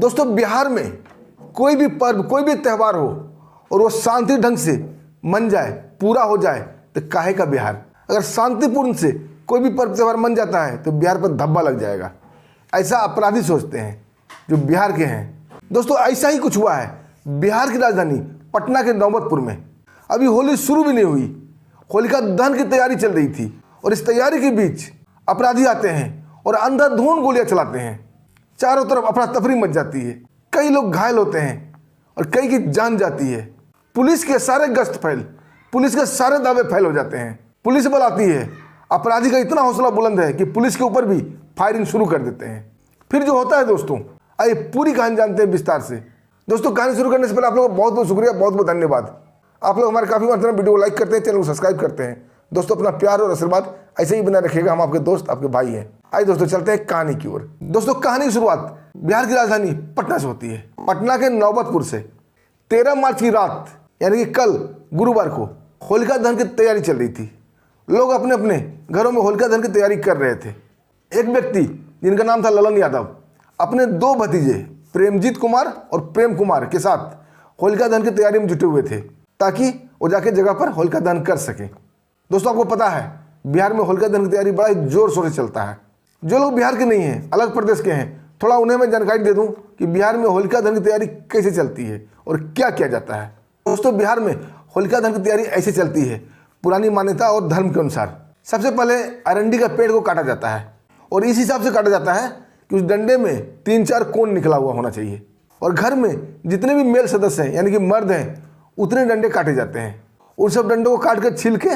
दोस्तों बिहार में कोई भी पर्व, कोई भी त्यौहार हो और वो शांति ढंग से मन जाए, पूरा हो जाए, तो काहे का बिहार। अगर शांतिपूर्ण से कोई भी पर्व त्यौहार मन जाता है तो बिहार पर धब्बा लग जाएगा, ऐसा अपराधी सोचते हैं जो बिहार के हैं। दोस्तों ऐसा ही कुछ हुआ है बिहार की राजधानी पटना के नौबतपुर में। अभी होली शुरू भी नहीं हुई, होलिका दहन की तैयारी चल रही थी और इस तैयारी के बीच अपराधी आते हैं और अंधाधुंध गोलियां चलाते हैं। चारों तरफ अफरा तफरी मच जाती है, कई लोग घायल होते हैं और कई की जान जाती है। पुलिस के सारे गश्त फैल, पुलिस के सारे दावे फैल हो जाते हैं। पुलिस बल आती है, अपराधी का इतना हौसला बुलंद है कि पुलिस के ऊपर भी फायरिंग शुरू कर देते हैं। फिर जो होता है दोस्तों, आइए पूरी कहानी जानते हैं विस्तार से। दोस्तों कहानी शुरू करने से पहले आप लोगों का बहुत बहुत शुक्रिया, बहुत बहुत धन्यवाद। आप लोग हमारे काफ़ी मात्रा में वीडियो को लाइक करते हैं, चैनल को सब्सक्राइब करते हैं। दोस्तों अपना प्यार और आशीर्वाद ऐसे ही बनाए रखिएगा, हम आपके दोस्त, आपके भाई हैं। आइए दोस्तों चलते हैं कहानी की ओर। दोस्तों कहानी की शुरुआत बिहार की राजधानी पटना से होती है। पटना के नौबतपुर से 13 मार्च की रात यानी कि कल गुरुवार को होलिका दहन की तैयारी चल रही थी। लोग अपने अपने घरों में होलिका दहन की तैयारी कर रहे थे। एक व्यक्ति जिनका नाम था ललन यादव अपने 2 भतीजे प्रेमजीत कुमार और प्रेम कुमार के साथ होलिका दहन की तैयारी में जुटे हुए थे ताकि वो जाके जगह पर होलिका दहन कर सकें। दोस्तों आपको पता है बिहार में होलिका दहन की तैयारी बड़ा ही जोर शोर से चलता है। जो लोग बिहार के नहीं हैं, अलग प्रदेश के हैं, थोड़ा उन्हें मैं जानकारी दे दूं कि बिहार में होलिका दहन की तैयारी कैसे चलती है और क्या किया जाता है। दोस्तों बिहार में होलिका दहन की तैयारी ऐसे चलती है पुरानी मान्यता और धर्म के अनुसार। सबसे पहले अरंडी का पेड़ को काटा जाता है और इस हिसाब से काटा जाता है कि उस डंडे में 3-4 कोण निकला हुआ होना चाहिए और घर में जितने भी मेल सदस्य हैं यानी कि मर्द हैं उतने डंडे काटे जाते हैं। उन सब डंडों को काट कर छील के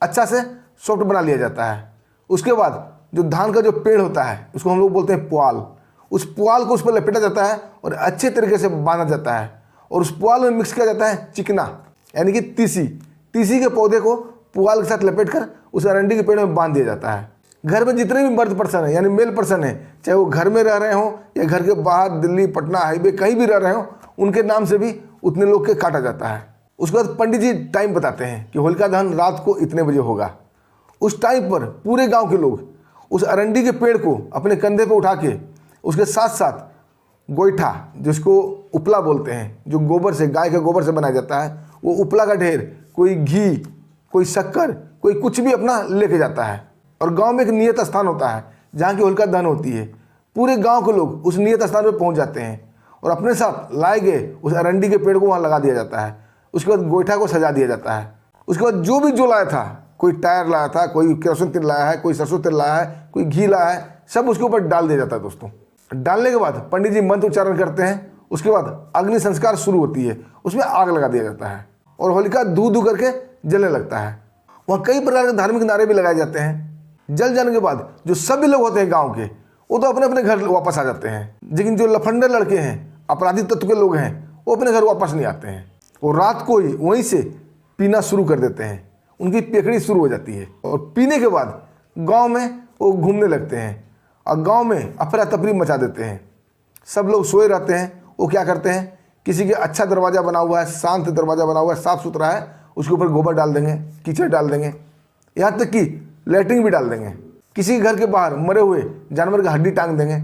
अच्छा से सॉफ्ट बना लिया जाता है। उसके बाद जो धान का जो पेड़ होता है उसको हम लोग बोलते हैं पुआल, उस पुआल को उस पर लपेटा जाता है और अच्छे तरीके से बांधा जाता है और उस पुआल में मिक्स किया जाता है चिकना यानी कि तीसी। तीसी के पौधे को पुआल के साथ लपेट कर उस अरंडी के पेड़ में बांध दिया जाता है। घर में जितने भी मर्द पर्सन है यानी मेल पर्सन है, चाहे वो घर में रह रहे हों या घर के बाहर दिल्ली, पटना, हाईवे कहीं भी रह रहे हों, उनके नाम से भी उतने लोग के काटा जाता है। उसके बाद पंडित जी टाइम बताते हैं कि होलिका दहन रात को इतने बजे होगा। उस टाइम पर पूरे गांव के लोग उस अरंडी के पेड़ को अपने कंधे पर उठा के उसके साथ साथ गोईठा, जिसको उपला बोलते हैं, जो गोबर से, गाय के गोबर से बनाया जाता है, वो उपला का ढेर, कोई घी, कोई शक्कर, कोई कुछ भी अपना लेके जाता है। और गांव में एक नियत स्थान होता है जहाँ की होलिका दहन होती है। पूरे गांव के लोग उस नियत स्थान पर पहुँच जाते हैं और अपने साथ लाए गए उस अरंडी के पेड़ को वहाँ लगा दिया जाता है। उसके बाद गोईठा को सजा दिया जाता है। उसके बाद जो लाया था, कोई टायर लाया था, कोई केरोसिन तेल लाया है, कोई सरसों तेल लाया है, कोई घी लाया है, सब उसके ऊपर डाल दिया जाता है। दोस्तों डालने के बाद पंडित जी मंत्र उच्चारण करते हैं। उसके बाद अग्नि संस्कार शुरू होती है, उसमें आग लगा दिया जाता है और होलिका धू धू करके जलने लगता है। वहाँ कई प्रकार के धार्मिक नारे भी लगाए जाते हैं। जल जाने के बाद जो सभी लोग होते हैं गांव के, वो तो अपने अपने घर वापस आ जाते हैं, लेकिन जो लफंडर लड़के हैं, अपराधी तत्व के लोग हैं, वो अपने घर वापस नहीं आते हैं। वो रात को ही वहीं से पीना शुरू कर देते हैं। उनकी पेकड़ी शुरू हो जाती है और पीने के बाद गाँव में वो घूमने लगते हैं और गाँव में अफरा तफरी मचा देते हैं। सब लोग सोए रहते हैं। वो क्या करते हैं, किसी के अच्छा दरवाज़ा बना हुआ है, शांत दरवाज़ा बना हुआ है, साफ़ सुथरा है, उसके ऊपर गोबर डाल देंगे, कीचड़ डाल देंगे, यहाँ तक कि लैट्रिन भी डाल देंगे। किसी के घर के बाहर मरे हुए जानवर का हड्डी टांग देंगे।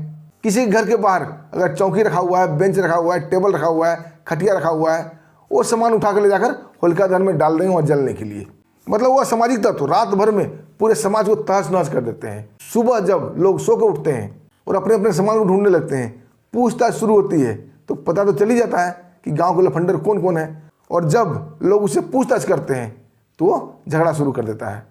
किसी के घर के बाहर अगर चौकी रखा हुआ है, बेंच रखा हुआ है, टेबल रखा हुआ है, खटिया रखा हुआ है, वो सामान उठा कर ले जाकर होलिका दहन में डाल देंगे और जलने के लिए। मतलब वो सामाजिक तत्व रात भर में पूरे समाज को तहस नहस कर देते हैं। सुबह जब लोग सो के उठते हैं और अपने अपने सामान को ढूंढने लगते हैं, पूछताछ शुरू होती है, तो पता तो चल ही जाता है कि गांव के लफंडर कौन कौन है। और जब लोग उससे पूछताछ करते हैं तो वो झगड़ा शुरू कर देता है,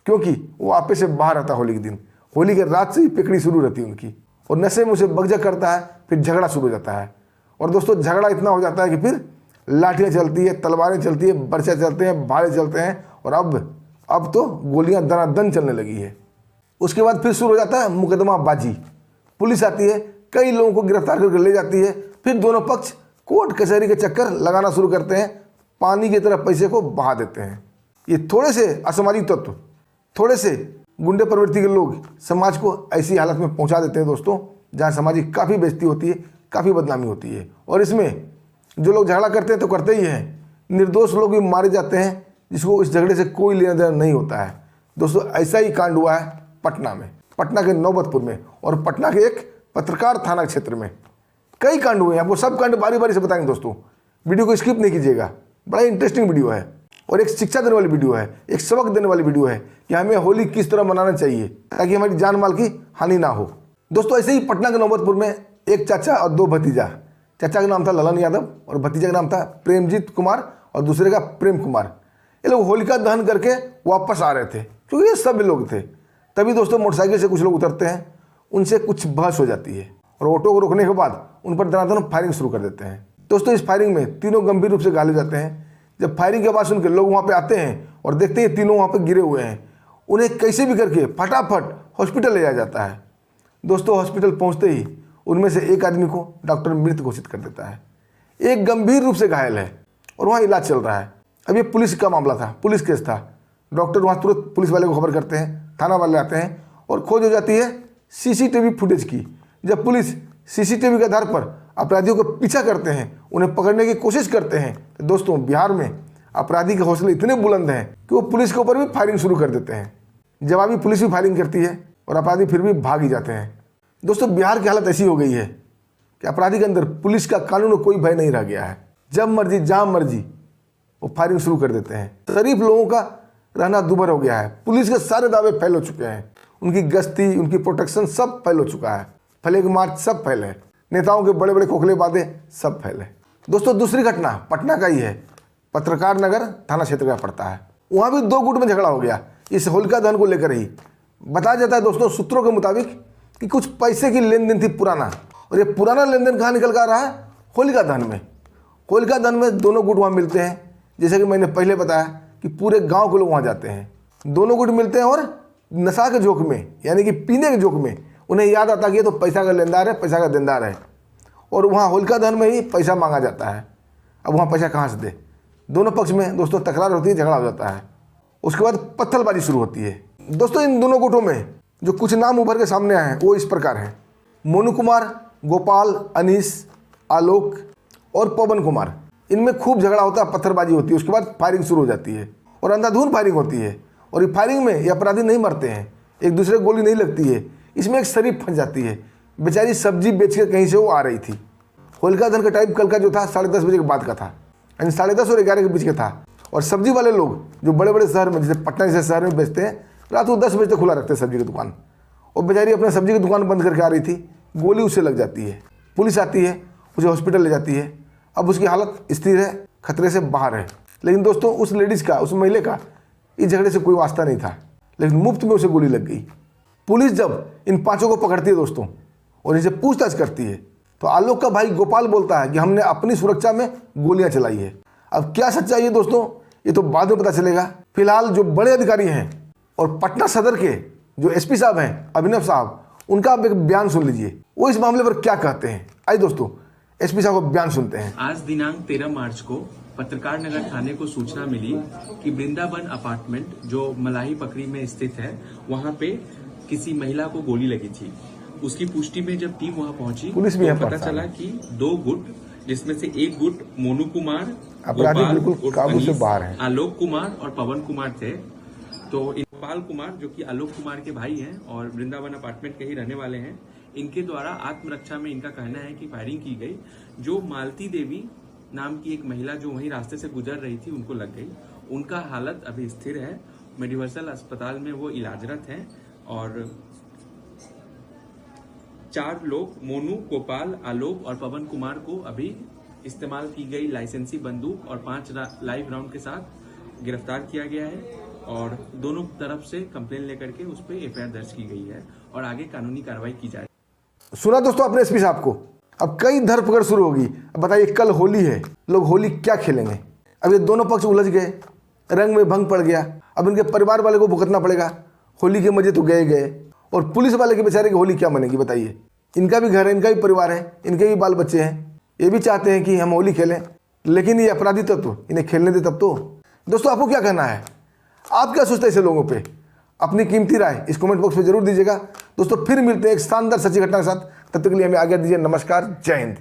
क्योंकि वो आपे से बाहर आता है होली के दिन। होली के रात से ही पेकड़ी शुरू रहती है उनकी और नशे में उसे बगजग करता है, फिर झगड़ा शुरू हो जाता है। और दोस्तों झगड़ा इतना हो जाता है कि फिर लाठियाँ चलती है, तलवारें चलती है, बर्छे चलते हैं, भाले चलते हैं और अब तो गोलियाँ दनादन चलने लगी है। उसके बाद फिर शुरू हो जाता है मुकदमाबाजी। पुलिस आती है, कई लोगों को गिरफ्तार करके ले जाती है। फिर दोनों पक्ष कोर्ट कचहरी के चक्कर लगाना शुरू करते हैं, पानी की तरह पैसे को बहा देते हैं। ये थोड़े से असामाजिक तत्व, थोड़े से गुंडे प्रवृत्ति के लोग समाज को ऐसी हालत में पहुंचा देते हैं दोस्तों, जहां सामाजिक काफ़ी बेइज्जती होती है, काफ़ी बदनामी होती है। और इसमें जो लोग झगड़ा करते हैं तो करते ही हैं, निर्दोष लोग भी मारे जाते हैं जिसको इस झगड़े से कोई लेना देना नहीं होता है। दोस्तों ऐसा ही कांड हुआ है पटना में, पटना के नौबतपुर में और पटना के एक पत्रकार थाना क्षेत्र में। कई कांड हुए हैं, आपको सब कांड बारी बारी से बताएंगे दोस्तों। वीडियो को स्किप नहीं कीजिएगा, बड़ा इंटरेस्टिंग वीडियो है और एक शिक्षा देने वाली वीडियो है, एक सबक देने वाली वीडियो है कि हमें होली किस तरह मनाना चाहिए ताकि हमारी जान माल की हानि ना हो। दोस्तों ऐसे ही पटना के नौबतपुर में एक चाचा और दो भतीजा, चाचा का नाम था ललन यादव और भतीजा का नाम था प्रेमजीत कुमार और दूसरे का प्रेम कुमार। ये लोग होलिका दहन करके वापस आ रहे थे, क्योंकि ये सब लोग थे। तभी दोस्तों मोटरसाइकिल से कुछ लोग उतरते हैं, उनसे कुछ बहस हो जाती है और ऑटो को रोकने के बाद उन पर धनाधन फायरिंग शुरू कर देते हैं। दोस्तों इस फायरिंग में तीनों गंभीर रूप से घायल हो जाते हैं। जब फायरिंग की आवाज़ सुनकर लोग वहाँ पे आते हैं और देखते हैं तीनों वहाँ पे गिरे हुए हैं, उन्हें कैसे भी करके फटाफट हॉस्पिटल ले जाया जाता है। दोस्तों हॉस्पिटल पहुँचते ही उनमें से एक आदमी को डॉक्टर मृत घोषित कर देता है, एक गंभीर रूप से घायल है और वहाँ इलाज चल रहा है। अब ये पुलिस का मामला था, पुलिस केस था। डॉक्टर वहाँ तुरंत पुलिस वाले को खबर करते हैं, थाना वाले आते हैं और खोज हो जाती है सीसीटीवी फुटेज की। जब पुलिस सीसीटीवी के आधार पर अपराधियों को पीछा करते हैं, उन्हें पकड़ने की कोशिश करते हैं, तो दोस्तों बिहार में अपराधी के हौसले इतने बुलंद हैं कि वो पुलिस के ऊपर भी फायरिंग शुरू कर देते हैं। जवाबी पुलिस भी फायरिंग करती है और अपराधी फिर भी भाग ही जाते हैं। दोस्तों बिहार की हालत ऐसी हो गई है कि अपराधी के अंदर पुलिस का कानून कोई भय नहीं रह गया है। जब मर्जी जहाँ मर्जी वो फायरिंग शुरू कर देते हैं। शरीफ लोगों का रहना दूभर हो गया है। पुलिस के सारे दावे फैल हो चुके हैं, उनकी गश्ती, उनकी प्रोटेक्शन सब फैल हो चुका है। फ्लैग मार्च सब फैले, नेताओं के बड़े बड़े खोखले बातें सब फैले। दोस्तों दूसरी घटना पटना का ही है, पत्रकार नगर थाना क्षेत्र का पड़ता है। वहाँ भी दो गुट में झगड़ा हो गया इस होलिका दहन को लेकर ही। बताया जाता है दोस्तों सूत्रों के मुताबिक कि कुछ पैसे की लेन देन थी पुराना, और ये पुराना लेन देन कहाँ निकल कर आ रहा है? होलिका दहन में। होलिका दहन में दोनों गुट वहाँ मिलते हैं। जैसे कि मैंने पहले बताया कि पूरे गांव के लोग वहाँ जाते हैं, दोनों गुट मिलते हैं और नशा के जोक में यानी कि पीने के जोक में उन्हें याद आता कि ये तो पैसा का लेनदार है, पैसा का देनदार है, और वहाँ होलिका दहन में ही पैसा मांगा जाता है। अब वहाँ पैसा कहाँ से दे? दोनों पक्ष में दोस्तों तकरार होती है, झगड़ा हो जाता है। उसके बाद पत्थरबाजी शुरू होती है। दोस्तों इन दोनों गुटों में जो कुछ नाम उभर के सामने आए हैं वो इस प्रकार हैं: मोनू कुमार, गोपाल, अनीस, आलोक और पवन कुमार। इनमें खूब झगड़ा होता है, पत्थरबाजी होती है। उसके बाद फायरिंग शुरू हो जाती है और अंधाधुंध फायरिंग होती है। और ये फायरिंग में ये अपराधी नहीं मरते हैं, एक दूसरे को गोली नहीं लगती है। इसमें एक शरीफ फंस जाती है, बेचारी सब्जी बेच कर कहीं से वो आ रही थी। होलिका दहन का टाइम कल का जो था 10:30 बजे के बाद का था, यानी 10:30 और 11 के बीच का था। और सब्जी वाले लोग जो बड़े बड़े शहर में, जैसे पटना जैसे शहर में बेचते हैं, रात को 10 बजे तक खुला रखते हैं सब्जी की दुकान। और बेचारी अपने सब्जी की दुकान बंद करके आ रही थी, गोली उसे लग जाती है। पुलिस आती है, उसे हॉस्पिटल ले जाती है। अब उसकी हालत स्थिर है, खतरे से बाहर है। लेकिन दोस्तों उस लेडीज़ का, उस महिला का इस झगड़े से कोई वास्ता नहीं था, लेकिन मुफ्त में उसे गोली लग गई। पुलिस जब इन पांचों को पकड़ती है दोस्तों और इनसे पूछताछ करती है, तो आलोक का भाई गोपाल बोलता है कि हमने अपनी सुरक्षा में गोलियां चलाई है। अब क्या सच्चाई है दोस्तों, ये तो बाद में पता चलेगा। फिलहाल जो बड़े अधिकारी हैं और पटना सदर के जो एसपी साहब हैं अभिनव साहब, उनका आप एक बयान सुन लीजिए, वो इस मामले पर क्या कहते हैं। आइए दोस्तों एसपी साहब का बयान सुनते हैं। आज दिनांक 13 मार्च को पत्रकार नगर थाने को सूचना मिली कि वृंदावन अपार्टमेंट जो मलाही पकड़ी में स्थित है, वहां पे किसी महिला को गोली लगी थी। उसकी पुष्टि में जब टीम वहां पहुंची तो पता चला कि दो गुट, जिसमें से एक गुट मोनू कुमार, अपराधी बिल्कुल काबू से बाहर है, आलोक कुमार और पवन कुमार थे। तो गोपाल कुमार जो कि आलोक कुमार के भाई हैं और वृंदावन अपार्टमेंट के ही रहने वाले हैं, इनके द्वारा आत्मरक्षा में इनका कहना है कि फायरिंग की गई। जो मालती देवी नाम की एक महिला जो वहीं रास्ते से गुजर रही थी, उनको लग गई। उनका हालत अभी स्थिर है, मेडिवर्सल अस्पताल में वो इलाजरत हैं। और 4 लोग मोनू, गोपाल, आलोक और पवन कुमार को अभी इस्तेमाल की गई लाइसेंसी बंदूक और 5 लाइव राउंड के साथ गिरफ्तार किया गया है और दोनों तरफ से कंप्लेन लेकर के उस पर एफआईआर दर्ज की गई है और आगे कानूनी कार्रवाई की जाए। सुना दोस्तों अपने एसपी साहब को। अब कई धरपकड़ शुरू होगी। अब बताइए कल होली है, लोग होली क्या खेलेंगे? अब ये दोनों पक्ष उलझ गए, रंग में भंग पड़ गया। अब इनके परिवार वाले को भुगतना पड़ेगा। होली के मजे तो गए, और पुलिस वाले के बेचारे की होली क्या मनेगी बताइए? इनका भी घर है, इनका भी परिवार है, इनके भी बाल बच्चे हैं। ये भी चाहते हैं कि हम होली खेलें, लेकिन ये अपराधी तत्व इन्हें खेलने दे तब तो। दोस्तों आपको क्या कहना है? आप क्या सोचते हैं ऐसे लोगों पे? अपनी कीमती राय इस कमेंट बॉक्स में जरूर दीजिएगा। दोस्तों फिर मिलते हैं एक शानदार सच्ची घटना के साथ। तब तक के लिए हमें आज्ञा दीजिए। नमस्कार, जय हिंद।